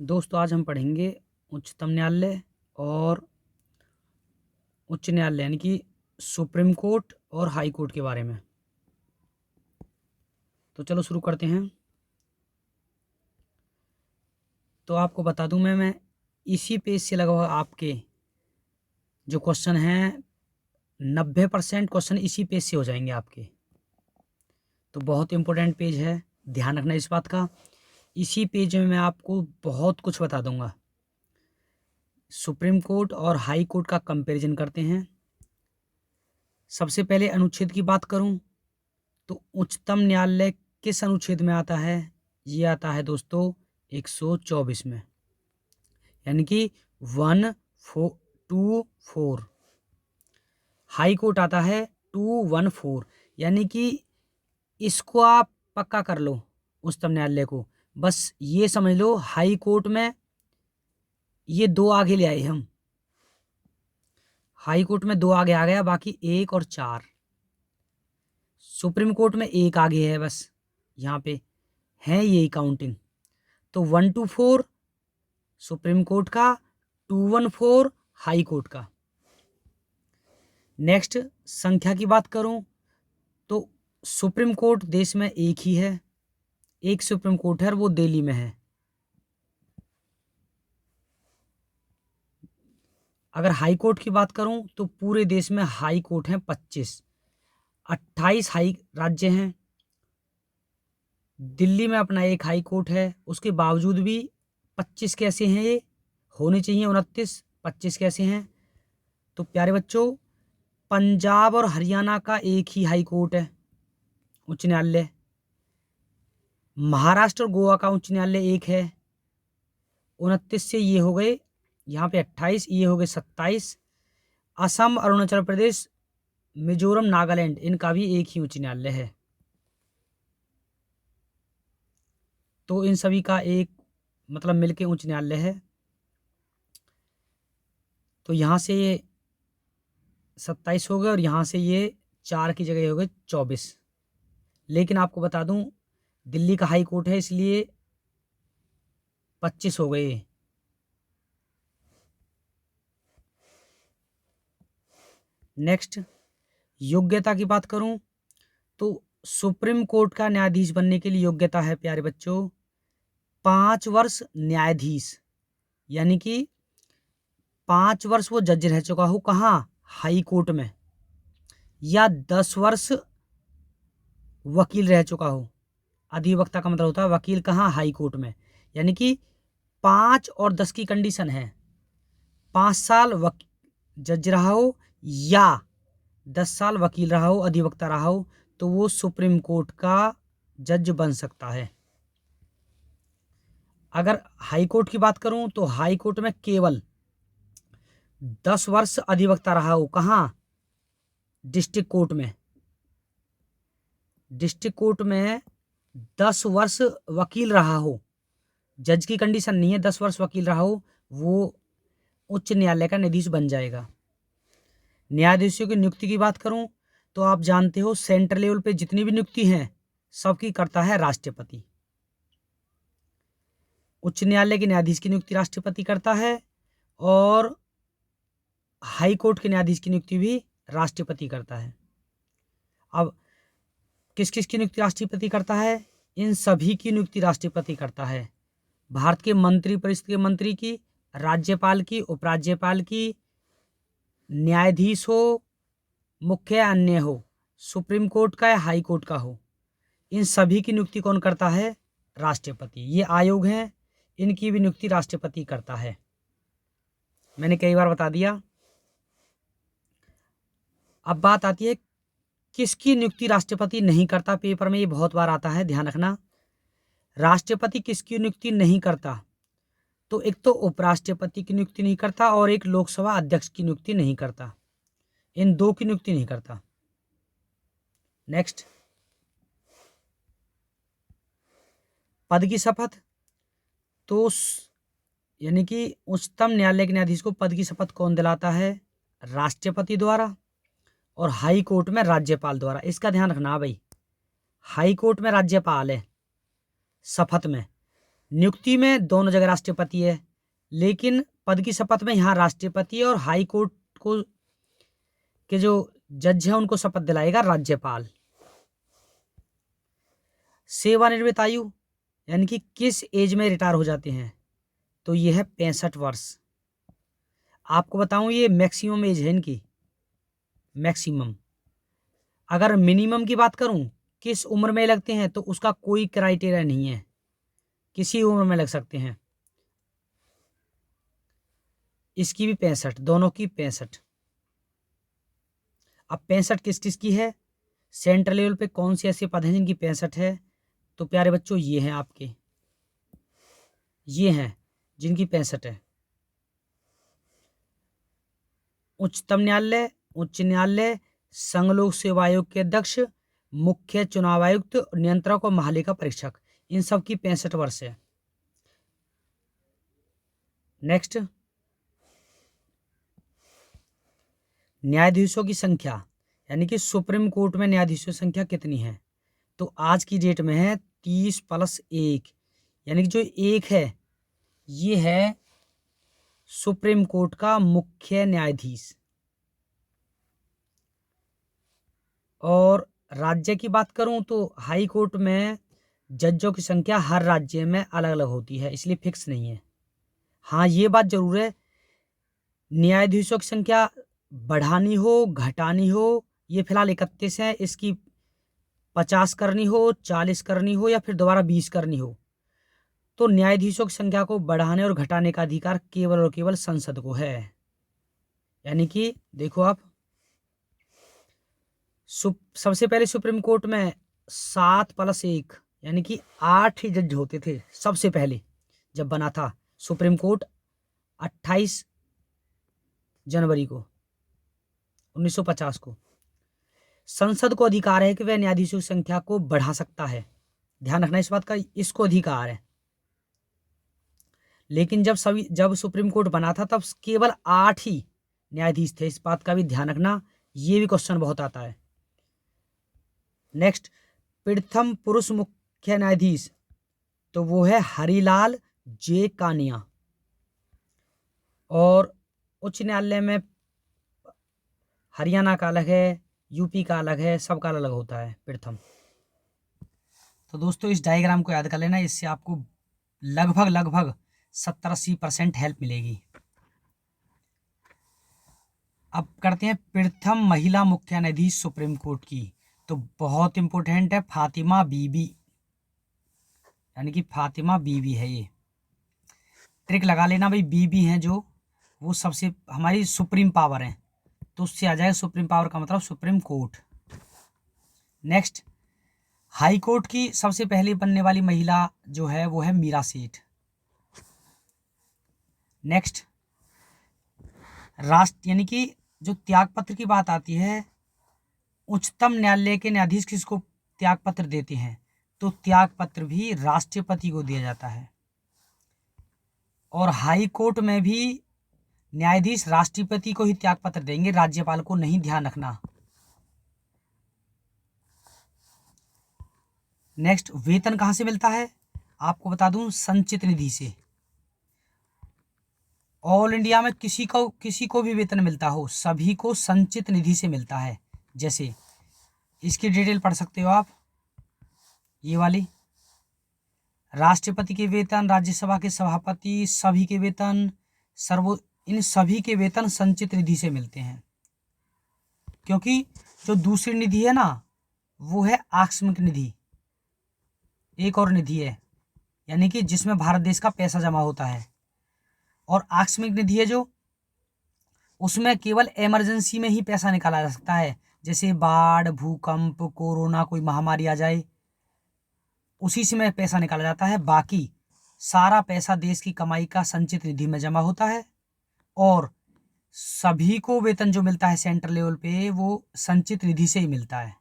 दोस्तों आज हम पढ़ेंगे उच्चतम न्यायालय और उच्च न्यायालय यानी कि सुप्रीम कोर्ट और हाई कोर्ट के बारे में। तो चलो शुरू करते हैं। तो आपको बता दूं मैं इसी पेज से लगभग आपके जो क्वेश्चन हैं 90% क्वेश्चन इसी पेज से हो जाएंगे आपके। तो बहुत इंपॉर्टेंट पेज है, ध्यान रखना इस बात का। इसी पेज में मैं आपको बहुत कुछ बता दूंगा। सुप्रीम कोर्ट और हाई कोर्ट का कंपैरिजन करते हैं। सबसे पहले अनुच्छेद की बात करूं तो उच्चतम न्यायालय किस अनुच्छेद में आता है? ये आता है दोस्तों 124 में, यानी कि 124। हाई कोर्ट आता है 214, यानी कि इसको आप पक्का कर लो उच्चतम न्यायालय को। बस ये समझ लो हाई कोर्ट में ये दो आगे ले आए हम। हाई कोर्ट में दो आगे आ गया, बाकी 1 और 4। सुप्रीम कोर्ट में एक आगे है, बस यहाँ पे है यही काउंटिंग। तो 124 सुप्रीम कोर्ट का, 214 हाई कोर्ट का। नेक्स्ट संख्या की बात करूं तो सुप्रीम कोर्ट देश में एक ही है, एक सुप्रीम कोर्ट है और वो दिल्ली में है। अगर हाई कोर्ट की बात करूं तो पूरे देश में हाई कोर्ट हैं 25, 28 हाई राज्य हैं। दिल्ली में अपना एक हाई कोर्ट है, उसके बावजूद भी 25 कैसे हैं? ये होने चाहिए 29, 25 कैसे हैं? तो प्यारे बच्चों, पंजाब और हरियाणा का एक ही हाई कोर्ट है, उच्च न्यायालय। महाराष्ट्र और गोवा का उच्च न्यायालय एक है। 29 से ये हो गए यहाँ पे 28, ये हो गए 27। असम, अरुणाचल प्रदेश, मिजोरम, नागालैंड, इनका भी एक ही उच्च न्यायालय है। तो इन सभी का एक मतलब मिलके उच्च न्यायालय है। तो यहाँ से ये 27 हो गए और यहाँ से ये 4 की जगह हो गए 24। लेकिन आपको बता दूं दिल्ली का हाई कोर्ट है इसलिए 25 हो गए। नेक्स्ट योग्यता की बात करूं तो सुप्रीम कोर्ट का न्यायाधीश बनने के लिए योग्यता है प्यारे बच्चों 5 वर्ष न्यायाधीश, यानी कि 5 वर्ष वो जज रह चुका हो। कहाँ? हाई कोर्ट में। या 10 वर्ष वकील रह चुका हो। अधिवक्ता का मतलब होता है वकील। कहाँ? हाई कोर्ट में। यानी कि 5 और 10 की कंडीशन है। 5 साल जज रहा हो या 10 साल वकील रहा हो, अधिवक्ता रहा हो, तो वो सुप्रीम कोर्ट का जज बन सकता है। अगर हाई कोर्ट की बात करूं तो हाई कोर्ट में केवल 10 वर्ष अधिवक्ता रहा हो। कहाँ? डिस्ट्रिक्ट कोर्ट में। डिस्ट्रिक्ट कोर्ट में 10 वर्ष वकील रहा हो। जज की कंडीशन नहीं है, 10 वर्ष वकील रहा हो, वो उच्च न्यायालय का न्यायाधीश बन जाएगा। न्यायाधीशों की नियुक्ति की बात करूं तो आप जानते हो सेंट्रल लेवल पे जितनी भी नियुक्ति है सबकी करता है राष्ट्रपति। उच्च न्यायालय के न्यायाधीश की नियुक्ति राष्ट्रपति करता है और हाई कोर्ट के न्यायाधीश की नियुक्ति भी राष्ट्रपति करता है। अब किस किस की नियुक्ति राष्ट्रपति करता है? इन सभी की नियुक्ति राष्ट्रपति करता है। भारत के मंत्री परिषद के मंत्री की, राज्यपाल की, उपराज्यपाल की, न्यायाधीश हो, मुख्य अन्य हो, सुप्रीम कोर्ट का या हाई कोर्ट का हो, इन सभी की नियुक्ति कौन करता है? राष्ट्रपति। ये आयोग हैं, इनकी भी नियुक्ति राष्ट्रपति करता है। मैंने कई बार बता दिया। अब बात आती है किसकी नियुक्ति राष्ट्रपति नहीं करता। पेपर में ये बहुत बार आता है, ध्यान रखना। राष्ट्रपति किसकी नियुक्ति नहीं करता? तो एक तो उपराष्ट्रपति की नियुक्ति नहीं करता और एक लोकसभा अध्यक्ष की नियुक्ति नहीं करता। इन दो की नियुक्ति नहीं करता। नेक्स्ट पद की शपथ। तो यानी कि उच्चतम न्यायालय के न्यायाधीश को पद की शपथ कौन दिलाता है? राष्ट्रपति द्वारा और हाई कोर्ट में राज्यपाल द्वारा। इसका ध्यान रखना भाई, हाई कोर्ट में राज्यपाल है शपथ में, नियुक्ति में दोनों जगह राष्ट्रपति है, लेकिन पद की शपथ में यहाँ राष्ट्रपति है और हाई कोर्ट को के जो जज हैं उनको शपथ दिलाएगा राज्यपाल। सेवानिवृत्त आयु यानी कि किस एज में रिटायर हो जाते हैं, तो ये है 65 वर्ष। आपको बताऊं ये मैक्सिमम एज है इनकी, मैक्सिमम। अगर मिनिमम की बात करूं किस उम्र में लगते हैं, तो उसका कोई क्राइटेरिया नहीं है, किसी उम्र में लग सकते हैं। इसकी भी 65, दोनों की 65। अब 65 किस किस की है, सेंट्रल लेवल पे कौन से ऐसे पद हैं जिनकी 65 है, तो प्यारे बच्चों ये हैं आपके, ये हैं जिनकी 65 है। उच्चतम न्यायालय, उच्च न्यायालय, संघ लोक सेवा आयोग के अध्यक्ष, मुख्य चुनाव आयुक्त, नियंत्रक और महालेखा परीक्षक, इन सब की 65 वर्ष है। नेक्स्ट, न्यायाधीशों की संख्या यानी कि सुप्रीम कोर्ट में न्यायाधीशों की संख्या कितनी है, तो आज की डेट में है 30 + 1, यानी कि जो एक है ये है सुप्रीम कोर्ट का मुख्य न्यायाधीश। और राज्य की बात करूं तो हाई कोर्ट में जजों की संख्या हर राज्य में अलग अलग होती है, इसलिए फिक्स नहीं है। हाँ ये बात जरूर है, न्यायाधीशों की संख्या बढ़ानी हो घटानी हो, ये फिलहाल 31 है, इसकी 50 करनी हो, 40 करनी हो या फिर दोबारा 20 करनी हो, तो न्यायाधीशों की संख्या को बढ़ाने और घटाने का अधिकार केवल और केवल संसद को है। यानी कि देखो आप, सबसे पहले सुप्रीम कोर्ट में 7 + 1 यानी कि 8 ही जज होते थे सबसे पहले, जब बना था सुप्रीम कोर्ट 28 जनवरी को 1950 को। संसद को अधिकार है कि वह न्यायाधीशों की संख्या को बढ़ा सकता है, ध्यान रखना इस बात का, इसको अधिकार है। लेकिन जब सुप्रीम कोर्ट बना था तब केवल 8 ही न्यायाधीश थे, इस बात का भी ध्यान रखना, ये भी क्वेश्चन बहुत आता है। नेक्स्ट, प्रथम पुरुष मुख्य न्यायाधीश, तो वो है हरिलाल जे कानिया। और उच्च न्यायालय में हरियाणा का अलग है, यूपी का अलग है, सबका अलग होता है प्रथम। तो दोस्तों इस डायग्राम को याद कर लेना, इससे आपको लगभग 70-80% हेल्प मिलेगी। अब करते हैं प्रथम महिला मुख्य न्यायाधीश सुप्रीम कोर्ट की, तो बहुत इंपॉर्टेंट है, फातिमा बीबी, यानी कि फातिमा बीबी है। ये ट्रिक लगा लेना भाई, बीबी हैं जो, वो सबसे हमारी सुप्रीम पावर है, तो उससे आ जाएगा सुप्रीम पावर का मतलब supreme court. Next, high court की सबसे पहली बनने वाली महिला जो है वो है मीरा सेठ। नेक्स्ट, राष्ट्र यानी कि जो त्यागपत्र की बात आती है, उच्चतम न्यायालय के न्यायाधीश किसको त्यागपत्र देते हैं, तो त्यागपत्र भी राष्ट्रपति को दिया जाता है। और हाई कोर्ट में भी न्यायाधीश राष्ट्रपति को ही त्यागपत्र देंगे, राज्यपाल को नहीं, ध्यान रखना। नेक्स्ट, वेतन कहां से मिलता है, आपको बता दूं संचित निधि से। ऑल इंडिया में किसी को भी वेतन मिलता हो, सभी को संचित निधि से मिलता है। जैसे इसकी डिटेल पढ़ सकते हो आप, ये वाली, राष्ट्रपति के वेतन, राज्यसभा के सभापति, सभी के वेतन, इन सभी के वेतन संचित निधि से मिलते हैं। क्योंकि जो दूसरी निधि है ना, वो है आकस्मिक निधि, एक और निधि है, यानी कि जिसमें भारत देश का पैसा जमा होता है। और आकस्मिक निधि है जो, उसमें केवल इमरजेंसी में ही पैसा निकाला जा सकता है, जैसे बाढ़, भूकंप, कोरोना, कोई महामारी आ जाए, उसी से में पैसा निकाला जाता है। बाकी सारा पैसा देश की कमाई का संचित निधि में जमा होता है। और सभी को वेतन जो मिलता है सेंट्रल लेवल पे, वो संचित निधि से ही मिलता है।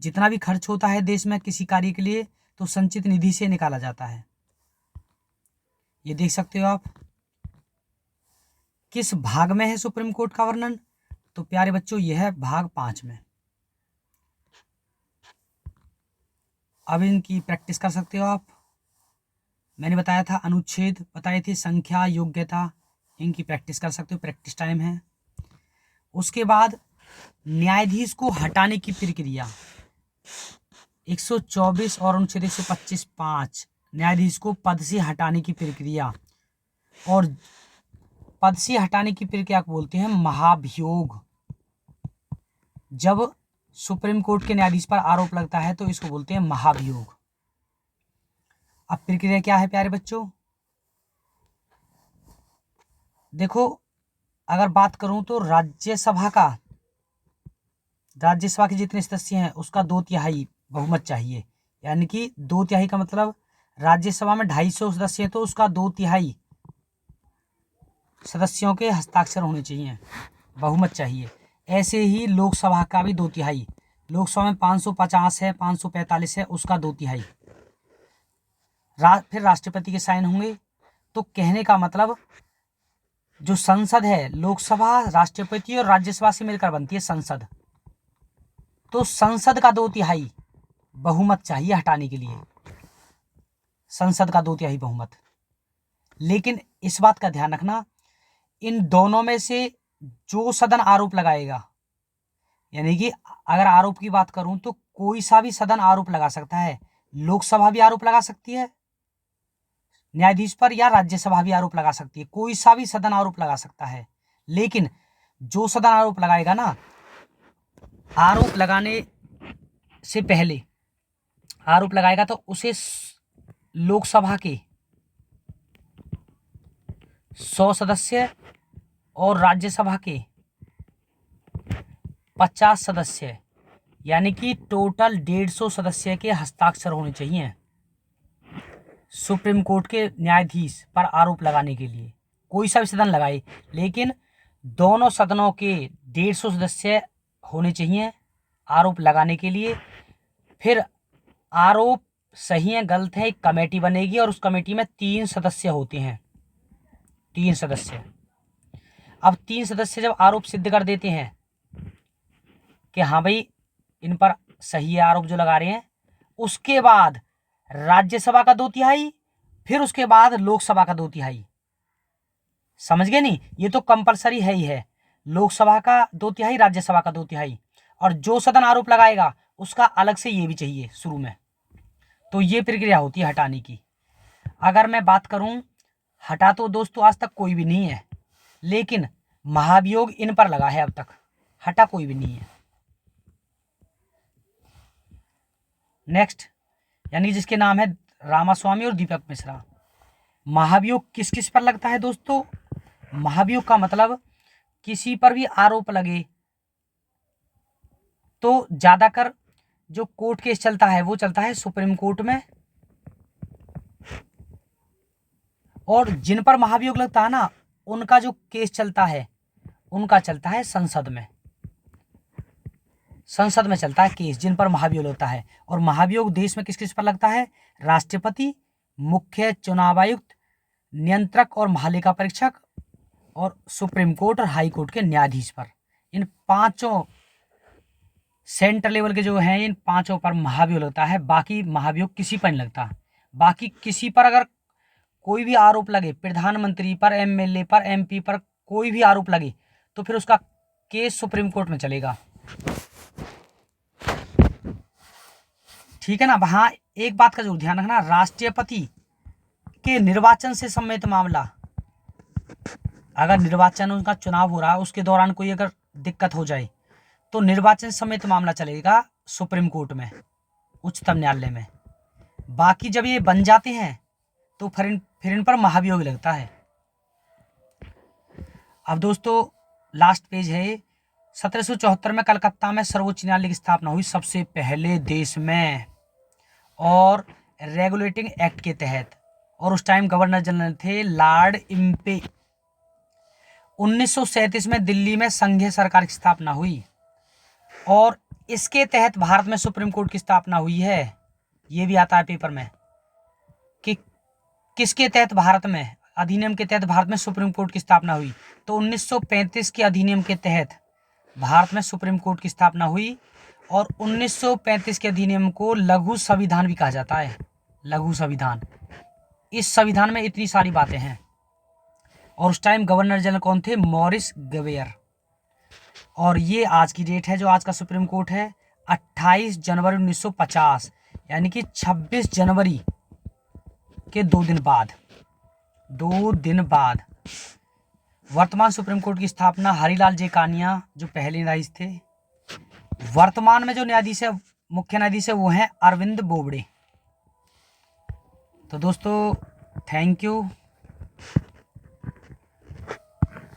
जितना भी खर्च होता है देश में किसी कार्य के लिए, तो संचित निधि से निकाला जाता है। ये देख सकते हो आप। किस भाग में है सुप्रीम कोर्ट का वर्णन, तो प्यारे बच्चों यह है भाग 5 में। अब इनकी प्रैक्टिस कर सकते हो आप। मैंने बताया था अनुच्छेद बताए थे, संख्या, योग्यता, इनकी प्रैक्टिस कर सकते हो, प्रैक्टिस टाइम है। उसके बाद न्यायाधीश को हटाने की प्रक्रिया 124 और अनुच्छेद 125(5) न्यायाधीश को पद से हटाने की प्रक्रिया, और पद से हटाने की प्रक्रिया को बोलते हैं महाभियोग। जब सुप्रीम कोर्ट के न्यायाधीश पर आरोप लगता है तो इसको बोलते हैं महाभियोग। अब प्रक्रिया क्या है प्यारे बच्चों, देखो अगर बात करूं तो राज्यसभा के जितने सदस्य हैं उसका 2/3 बहुमत चाहिए। यानी कि 2/3 का मतलब राज्यसभा में 250 सदस्य हैं तो उसका 2/3 सदस्यों के हस्ताक्षर होने चाहिए, बहुमत चाहिए। ऐसे ही लोकसभा का भी 2/3, लोकसभा में 550 है, 545 है, उसका 2/3। फिर राष्ट्रपति के साइन होंगे। तो कहने का मतलब जो संसद है, लोकसभा, राष्ट्रपति और राज्यसभा से मिलकर बनती है संसद, तो संसद का 2/3 बहुमत चाहिए हटाने के लिए, संसद का 2/3 बहुमत। लेकिन इस बात का ध्यान रखना, इन दोनों में से जो सदन आरोप लगाएगा, यानी कि अगर आरोप की बात करूं तो कोई सा भी सदन आरोप लगा सकता है। लोकसभा भी आरोप लगा सकती है न्यायाधीश पर, या राज्यसभा भी आरोप लगा सकती है, कोई सा भी सदन आरोप लगा सकता है। लेकिन जो सदन आरोप लगाएगा ना, आरोप लगाने से पहले आरोप लगाएगा तो उसे लोकसभा के 100 सदस्य और राज्यसभा के 50 सदस्य, यानी कि टोटल 150 सदस्य के हस्ताक्षर होने चाहिए सुप्रीम कोर्ट के न्यायाधीश पर आरोप लगाने के लिए। कोई सा भी सदन लगाए, लेकिन दोनों सदनों के 150 सदस्य होने चाहिए आरोप लगाने के लिए। फिर आरोप सही है गलत है, एक कमेटी बनेगी और उस कमेटी में 3 सदस्य होते हैं, 3 सदस्य। अब 3 सदस्य जब आरोप सिद्ध कर देते हैं कि हाँ भाई इन पर सही है आरोप जो लगा रहे हैं, उसके बाद राज्यसभा का 2/3, फिर उसके बाद लोकसभा का 2/3। समझ गए नहीं, ये तो कंपलसरी है ही है, लोकसभा का 2/3, राज्यसभा का 2/3, और जो सदन आरोप लगाएगा उसका अलग से ये भी चाहिए शुरू में। तो ये प्रक्रिया होती है हटाने की। अगर मैं बात करूं, हटा तो दोस्तों आज तक कोई भी नहीं है, लेकिन महाभियोग इन पर लगा है, अब तक हटा कोई भी नहीं है। नेक्स्ट, यानी जिसके नाम है रामास्वामी और दीपक मिश्रा। महाभियोग किस किस पर लगता है दोस्तों? महाभियोग का मतलब किसी पर भी आरोप लगे तो ज्यादातर जो कोर्ट केस चलता है वो चलता है सुप्रीम कोर्ट में, और जिन पर महाभियोग लगता है ना उनका जो केस चलता है उनका चलता है संसद में। संसद में चलता है केस जिन पर महाभियोग लगता है। और महाभियोग देश में किस किस पर लगता है? राष्ट्रपति, मुख्य चुनाव आयुक्त, नियंत्रक और महालेखा परीक्षक, और सुप्रीम कोर्ट और हाई कोर्ट के न्यायाधीश पर। इन 5 सेंट्रल लेवल के जो हैं, इन 5 पर महाभियोग लगता है। बाकी महाभियोग किसी पर नहीं लगता। बाकी किसी पर अगर कोई भी आरोप लगे, प्रधानमंत्री पर, एमएलए पर, एमपी पर कोई भी आरोप लगे तो फिर उसका केस सुप्रीम कोर्ट में चलेगा। ठीक है ना। हाँ, एक बात का जरूर ध्यान रखना, राष्ट्रपति के निर्वाचन से संबंधित मामला, अगर निर्वाचन उनका चुनाव हो रहा है उसके दौरान कोई अगर दिक्कत हो जाए तो निर्वाचन समेत मामला चलेगा सुप्रीम कोर्ट में, उच्चतम न्यायालय में। बाकी जब ये बन जाते हैं तो फिर इन पर महाभियोग लगता है। अब दोस्तों लास्ट पेज है। 1774 में कलकत्ता में सर्वोच्च न्यायालय की स्थापना हुई सबसे पहले देश में, और रेगुलेटिंग एक्ट के तहत, और उस टाइम गवर्नर जनरल थे लॉर्ड इम्पे। 1937 में दिल्ली में संघीय सरकार की स्थापना हुई, और इसके तहत भारत में सुप्रीम कोर्ट की स्थापना हुई है। ये भी आता है पेपर में कि किसके तहत भारत में, अधिनियम के तहत भारत में सुप्रीम कोर्ट की स्थापना हुई। तो 1935 के अधिनियम के तहत भारत में सुप्रीम कोर्ट की स्थापना हुई, और 1935 के अधिनियम को लघु संविधान भी कहा जाता है, लघु संविधान। इस संविधान में इतनी सारी बातें हैं। और उस टाइम गवर्नर जनरल कौन थे? मॉरिस गवेयर। और ये आज की डेट है, जो आज का सुप्रीम कोर्ट है, 28 जनवरी 1950, यानी कि 26 जनवरी के 2 दिन बाद, 2 दिन बाद वर्तमान सुप्रीम कोर्ट की स्थापना हरिलाल जे कानिया, जो पहले न्यायाधीश थे। वर्तमान में जो न्यायाधीश है, मुख्य न्यायाधीश है, वो है अरविंद बोबड़े। तो दोस्तों थैंक यू।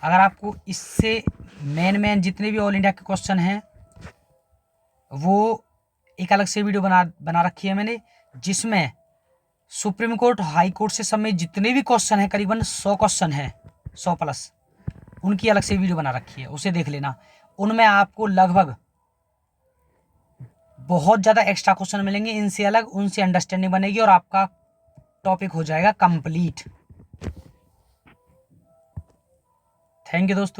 अगर आपको इससे मेन जितने भी ऑल इंडिया के क्वेश्चन हैं, वो एक अलग से वीडियो बना रखी है मैंने, जिसमें सुप्रीम कोर्ट, हाई कोर्ट से संबंधित जितने भी क्वेश्चन हैं, करीबन 100 क्वेश्चन हैं, 100 प्लस, उनकी अलग से वीडियो बना रखी है, उसे देख लेना। उनमें आपको लगभग बहुत ज़्यादा एक्स्ट्रा क्वेश्चन मिलेंगे, इनसे अलग, उनसे अंडरस्टैंडिंग बनेगी और आपका टॉपिक हो जाएगा कंप्लीट। थैंक यू दोस्तों।